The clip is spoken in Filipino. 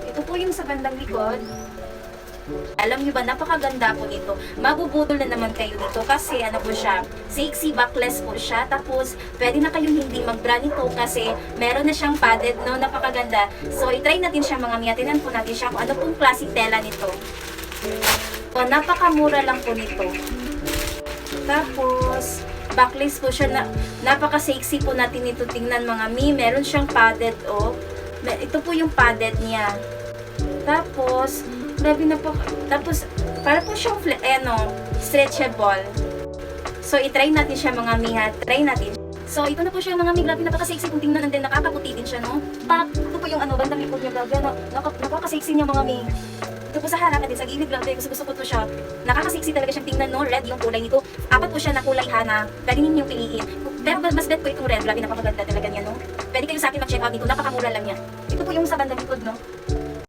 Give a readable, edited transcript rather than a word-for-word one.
Ito po yung sa bandang likod. Alam nyo ba, napakaganda po nito. Mabubudol na naman kayo nito kasi ano po siya, sexy backless po siya. Tapos, pwede na kayong hindi mag-bra nito kasi meron na siyang padded, no? Napakaganda. So, itry natin siya mga miya. Tinan po natin siya kung ano pong klaseng tela nito. O, napakamura lang po nito. Tapos, backless po siya. Napaka-sexy po natin ito tingnan mga mi. Meron siyang padded, oh. Ito po yung padded niya. Tapos, grabe na po. Tapos, para po siyang stretchable. So, itry natin siya mga miha. Try natin. So, ito na po siya mga mi. Grabe, napaka-sexy kung tingnan. And then, nakakaputi din siya, no? Ito po yung bandang likod niya. Grabe, napaka-sexy niya mga mi. Ito po sa harap din, sa gilid, grabe, gusto ko to siya. Nakaka-sexy talaga siyang tingnan, no? Red yung kulay nito. Apat po siya na kulay hana. Pwede ninyong piliin. Pero mas bet ko itong red. Grabe, napakaganda talaga niya, no? Pwede kayo sa akin mag-check out dito. Napakamura lang niya. Ito po yung sa bandang likod, no?